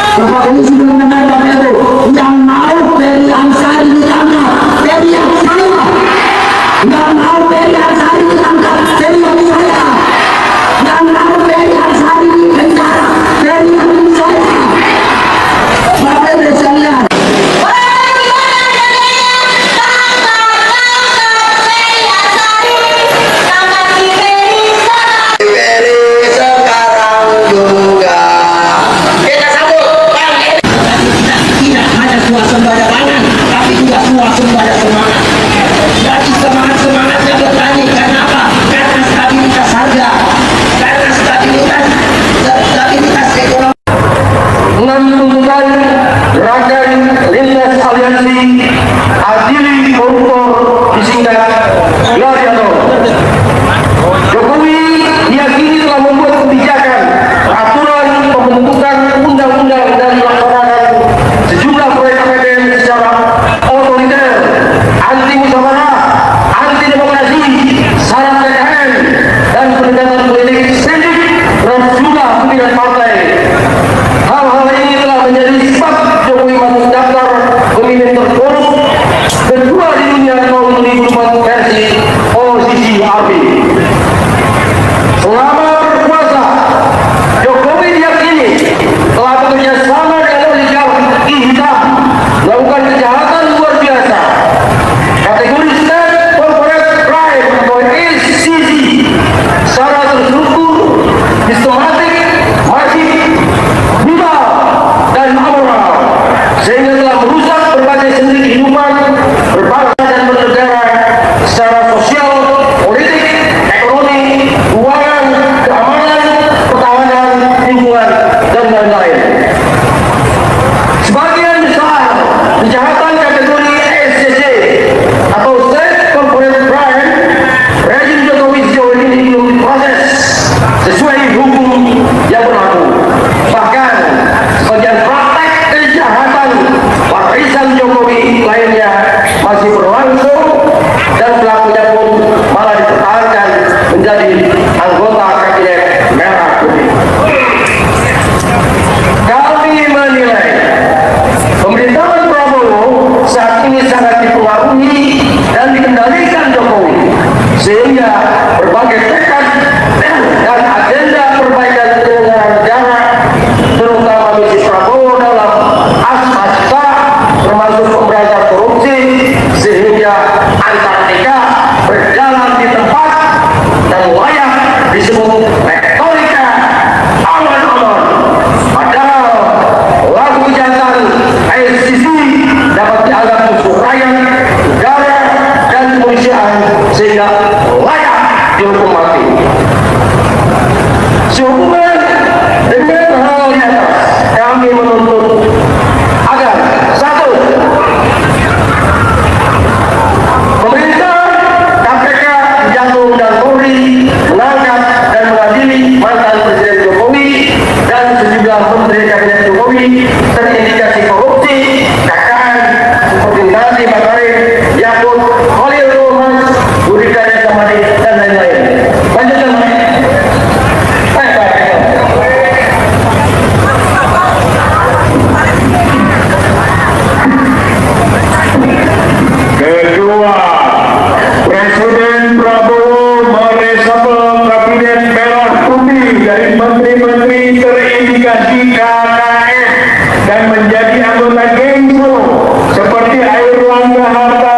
Bapak ini sudah mendengar Bapak itu yang mau Ferry Amsari ditangkap, Ferry Amsari, yang mau Ferry Amsari ditangkap, Ferry Amsari, yang mau Ferry Amsari di penjara, Ferry Amsari. Bapak Ibu sekalian, suasembada semangat. Jadi semangat-semangatnya bertani karena apa? Karena stabilitas harga, karena stabilitas ekonomi. Menentukan gerakan lintas aliansi adili koruptor disingkat Gladiator. Jokowi diyakini telah membuat kebijakan, peraturan, pembentukan undang-undang dan melaksanakan sejumlah proyek APBN secara otoriter, anti musyawarah, anti demokrasi, syarat PKN, dan pendekatan politik sendik terhadap jumlah pimpinan partai. Hal-hal ini telah menjadi sebab Jokowi masuk daftar pemimpin terburuk kedua di dunia tahun 2004 versi OCCRP. Selama berkuasa, Jokowi diyakini telah bekerja sama dengan oligarki hitam, melakukan kejahatan luar biasa. Kategori State Corporate Crime atau SCC secara terstruktur, sistematik, masif, brutal, dan amoral, sehingga telah merusak berbagai sendi kehidupan berbangsa dan bernegara secara sosial, politik, ekonomi, keuangan, keamanan, pertahanan, lingkungan, dan lain-lain. Sebagian besar kejahatan kategori SCC atau State Corporate Crime, rezim Jokowi sejauh ini belum diproses sesuai hukum yang berlaku. Bahkan sebagian praktek kejahatan warisan Jokowi lainnya masih berlangsung dan pelakunya pun malah dipertahankan menjadi anggota kabinet merah putih. Kami menilai pemerintahan Prabowo saat ini sangat dipengaruhi dan dikendalikan Jokowi, sehingga berbagai tekad dan agenda perbaikan penyelenggaraan negara, terutama misi Prabowo dalam aspek termasuk pemberantasan korupsi, sehingga Antartika berjalan di tempat dan layak disebut retorika aman-aman. Padahal lagu kejahatan SCC dapat dianggap musuh rakyat, negara, dan kemanusiaan, sehingga layak dihukum mati. Sehubungan dengan hal di atas, kami menuntut agar satu, pemerintah, KPK, Kejaksaan dan Polri mengangkat dan mengadili mantan Presiden Jokowi dan sejumlah menteri kabinet Jokowi terindikasi korupsi, KKN, seperti Nadiem Makarim, Yakut, Khalil Nurmas, Budi Karya Samadi, dan lain-lain. Lanjutkan, Pak. Kedua, Presiden Prabowo meresapel kabinet merah putih dari menteri-menteri terindikasi KKN dan menjadi anggota geng Solo seperti Airlangga Hartarto,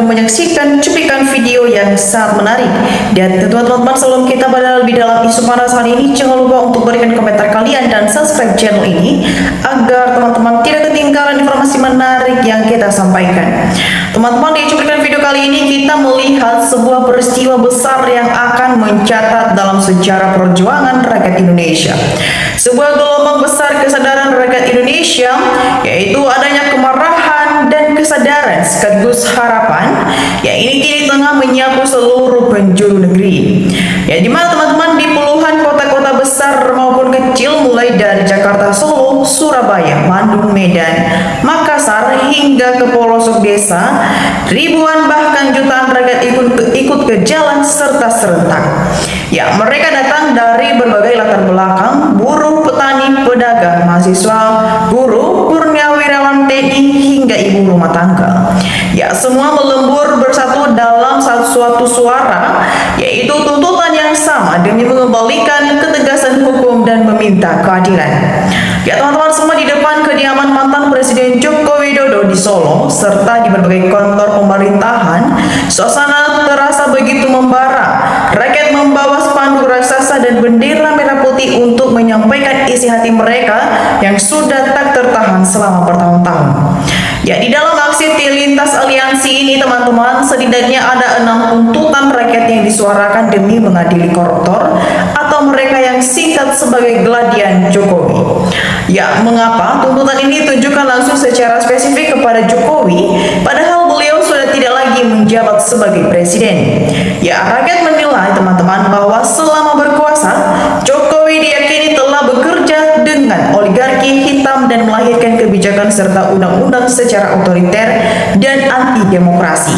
menyaksikan cuplikan video yang sangat menarik. Dan teman-teman, sebelum kita pada lebih dalam isu panas hari ini, jangan lupa untuk berikan komentar kalian dan subscribe channel ini agar teman-teman tidak ketinggalan informasi menarik yang kita sampaikan. Teman-teman, di cuplikan video kali ini kita melihat sebuah peristiwa besar yang akan mencatat dalam sejarah perjuangan rakyat Indonesia. Sebuah gelombang besar kesadaran rakyat Indonesia, yaitu adanya kemarahan dan kesadaran sekaligus harapan yang ini kini tengah menyapu seluruh penjuru negeri. Ya, di mana teman-teman di puluhan kota-kota besar maupun kecil mulai dari Jakarta, Solo, Surabaya, Bandung, Medan, Makassar hingga ke pelosok desa, ribuan bahkan jutaan rakyat ikut ke jalan serta serentak. Ya, mereka datang dari berbagai latar belakang, buruh, petani, pedagang, mahasiswa, guru, purnawirawan TNI hingga ibu rumah tangga. Ya, semua melembur bersatu dalam suatu suara, yaitu tuntutan yang sama demi mengembalikan ketegasan hukum dan meminta keadilan. Ya teman-teman, semua di depan kediaman mantan Presiden Joko Widodo di Solo serta di berbagai kantor pemerintahan, suasana terasa begitu membara. Rakyat membawa spanduk raksasa dan bendera merah putih untuk menyampaikan isi hati mereka yang sudah tak tertahan selama bertahun-tahun. Ya, di dalam aksi lintas aliansi ini teman-teman, setidaknya ada 6 tuntutan rakyat yang disuarakan demi mengadili koruptor atau mereka yang singkat sebagai Gladian Jokowi. Ya, mengapa tuntutan ini ditujukan langsung secara spesifik kepada Jokowi padahal beliau sudah tidak lagi menjabat sebagai presiden? Ya, rakyat menilai teman-teman bahwa selama berkuasa Jokowi diyakini telah bekerja dengan oligarki hitam dan melahirkan kebijakan serta undang-undang secara otoriter dan anti demokrasi.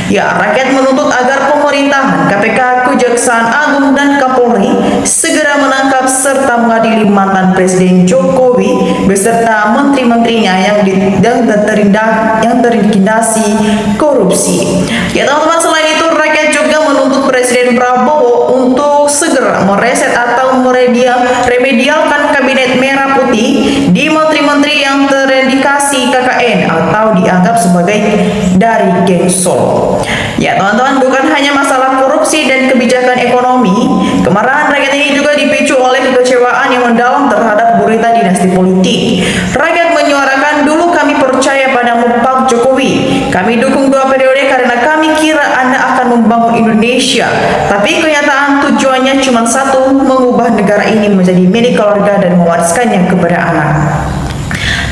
Ya, rakyat menuntut agar pemerintahan, KPK, Kejaksaan Agung dan Kapolri segera menangkap serta mengadili mantan Presiden Jokowi beserta menteri-menterinya yang terindikasi korupsi. Ya teman-teman, selain itu rakyat juga menuntut Presiden Prabowo untuk segera mereset atau meremedialkan kabinet merah putih di menteri-menteri yang terindikasi KKN atau dianggap sebagai dari geng Solo. Ya teman-teman, bukan hanya masalah korupsi dan kebijakan ekonomi, kemarahan rakyat ini juga dipicu oleh kekecewaan yang mendalam terhadap gurita dinasti politik. Rakyat menyuarakan, dulu kami percaya padamu Pak Jokowi, kami dukung 2 periode karena kami kira Anda akan membangun Indonesia, tapi kenyataan tujuannya cuma satu, mengubah negara ini menjadi milik keluarga dan mewariskannya kepada anak.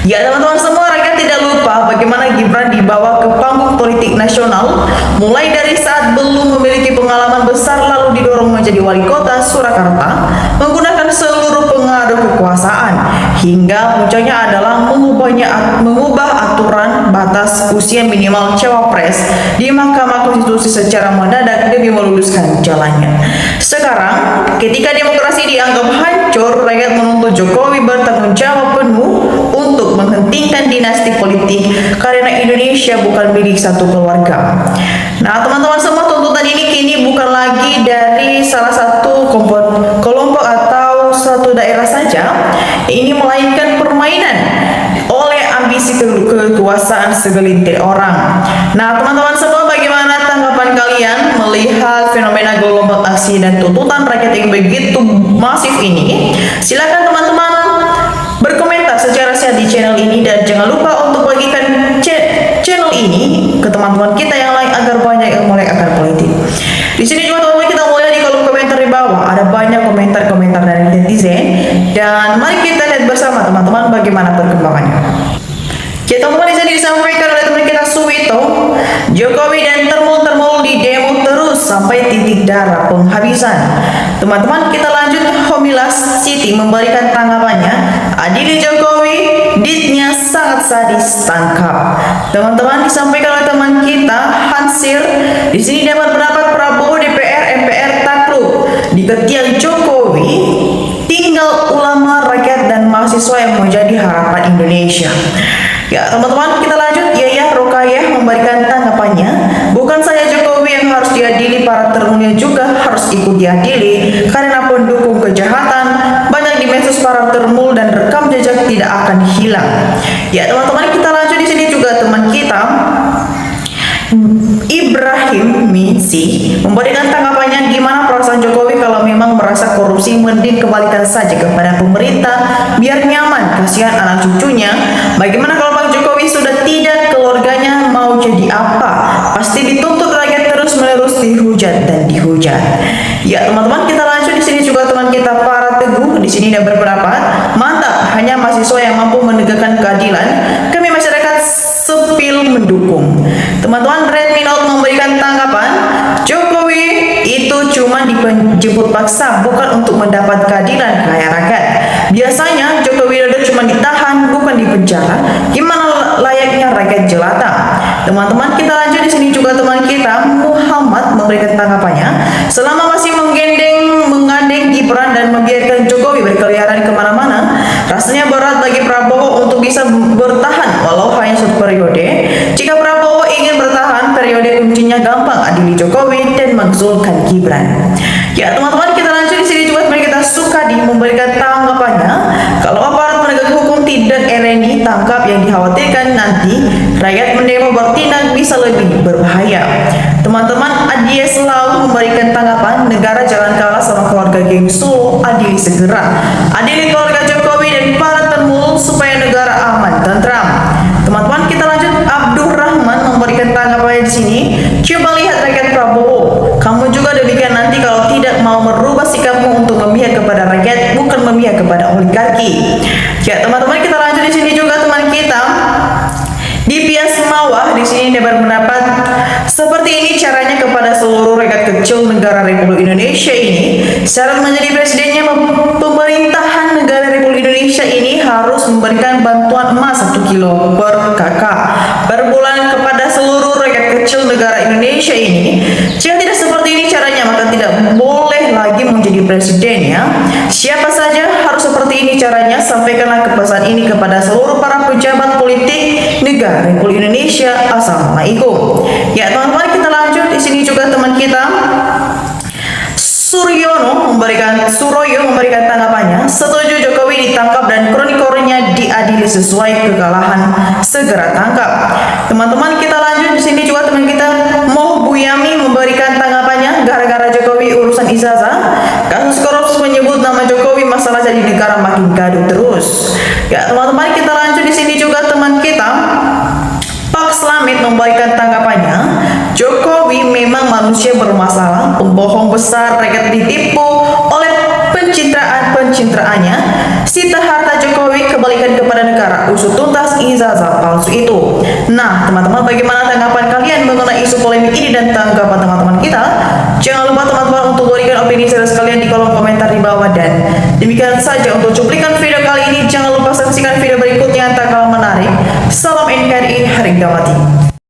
Ya teman-teman semua, rakyat tidak lupa bagaimana Gibran dibawa ke panggung politik nasional mulai dari saat belum memiliki pengalaman besar lalu didorong menjadi wali kota Surakarta menggunakan seluruh pengaruh kekuasaan hingga puncaknya adalah mengubah aturan batas usia minimal cawapres di Mahkamah Konstitusi secara mendadak demi meluluskan jalannya. Sekarang ketika demokrasi dianggap hancur, rakyat menuntut Jokowi bertanggung jawab penuh untuk menghentikan dinasti politik karena Indonesia bukan milik satu keluarga. Nah teman-teman semua, tuntutan ini kini bukan lagi dari salah satu kelompok atau satu daerah saja, ini melainkan permainan oleh ambisi kekuasaan segelintir orang. Nah teman-teman semua, bagaimana tanggapan kalian melihat fenomena gelombang aksi dan tuntutan rakyat yang begitu masif ini? Silakan teman-teman berkomentar secara sehat di channel ini dan jangan lupa untuk bagikan channel ini ke teman-teman kita yang lain agar banyak yang melek akan politik. Di sini juga teman-teman kita mulai di kolom komentar di bawah, ada banyak komentar-komentar dari netizen dan mari kita lihat bersama teman-teman bagaimana perkembangannya. Ya teman-teman, di sini disampaikan oleh teman kita Suwito, Jokowi dan termul di demo terus sampai titik darah penghabisan. Teman-teman, kita lanjut. Homilas Siti memberikan tanggapannya, adili Jokowi, ditnya sangat sadis, tangkap. Teman-teman, disampaikan oleh teman kita Hansir, di sini dapat pendapat Prabowo DPR MPR takluk di ketiak Jokowi, tinggal ulama, rakyat dan mahasiswa yang menjadi harapan Indonesia. Ya teman-teman, kita lanjut. Yaya Rokayah memberikan tanggapannya, bukan saja Jokowi yang harus diadili, para termulnya juga harus ikut diadili karena pendukung kejahatan banyak di medsos para termul dan rekam jejak tidak akan hilang. Ya teman-teman, kita lanjut. Di sini juga teman kita memberikan tanggapannya gimana perasaan Jokowi kalau memang merasa korupsi, mending kembalikan saja kepada pemerintah biar nyaman, kasihan anak cucunya. Bagaimana kalau Pak Jokowi sudah tidak, keluarganya mau jadi apa? Pasti dituntut rakyat terus-menerus dihujat dan dihujat. Ya teman-teman, kita lanjut. Di sini juga teman kita Para Teguh di sini ada berpendapat, mantap, hanya mahasiswa yang mampu menegakkan keadilan, kami masyarakat sepil mendukung. Teman-teman, Red Minot memberikan tanggapan, Jokowi itu cuma dijemput paksa, bukan untuk mendapat keadilan kayak rakyat. Biasanya Jokowi Widodo cuma ditahan, bukan dipenjara. Gimana layaknya rakyat jelata? Teman-teman, kita lanjut. Di sini juga teman kita Muhammad memberikan tanggapannya, selama masih menggandeng Gibran dan membiarkan Jokowi berkeliaran kemana-mana, rasanya berat bagi Prabowo untuk bisa bertahan walau hanya satu periode. Jika Prabowo ingin bertahan periode, kuncinya gampang, adili Jokowi dan mengusulkan Gibran. Ya teman-teman, kita lanjut. Di sini juga teman kita Sukadi memberikan tanggapannya, kalau aparat penegak hukum tidak RNI tangkap yang dikhawatirkan nanti rakyat mendemo bertindak bisa lebih berbahaya. Teman-teman, Adies Lau memberikan tanggapan, negara jangan kalah sama keluarga geng Solo, adili segera, adili keluarga Jokowi dan para termul supaya negara aman tentram. Teman-teman, kita lanjut. Abdurrahman memberikan tanggapannya di sini, coba lihat rakyat Prabowo, kamu juga demikian nanti kalau tidak mau merubah sikapmu untuk memihak kepada rakyat, bukan memihak kepada oligarki. Ya teman-teman, kita lanjut. Di sini juga teman kita Dipias Mawah di sini dia berpendapat, seperti ini caranya kepada seluruh rakyat kecil negara Republik Indonesia ini. Syarat menjadi presidennya, pemerintahan negara Republik Indonesia ini harus memberikan bantuan emas 1 kilo per kakak per bulan kepada seluruh rakyat kecil negara Indonesia ini. Jika tidak seperti ini caranya, maka tidak boleh lagi menjadi presiden ya. Siapa saja harus seperti ini caranya. Sampaikanlah pesan ini kepada seluruh para pejabat politik negara Republik Indonesia. Assalamualaikum. Ya teman-teman, kita lanjut. Di sini juga teman kita Suroyo memberikan tanggapannya, setuju Jokowi ditangkap dan kronikornya diadili sesuai kekalahan, segera tangkap. Teman-teman, kita lanjut. Di sini juga teman kita Moh Buyami memberikan tanggapannya, gara-gara Jokowi urusan ijazah, kasus korupsi menyebut nama Jokowi, masalah jadi negara makin gaduh terus. Ya teman-teman, kita lanjut. Di sini juga teman kita Pak Slamet memberikan tanggapannya, Jokowi memang manusia bermasalah, pembohong besar, rakyat ditipu oleh pencitraannya, sita harta Jokowi kembalikan kepada negara, usut tuntas ijazah palsu itu. Nah teman-teman, bagaimana tanggapan kalian mengenai isu polemik ini dan tanggapan teman-teman kita? Jangan lupa teman-teman untuk berikan opini sekalian di kolom komentar di bawah. Dan demikian saja untuk cuplikan video kali ini. Jangan lupa saksikan video berikutnya, tak kalah menarik. Salam NKRI, Harga Mati.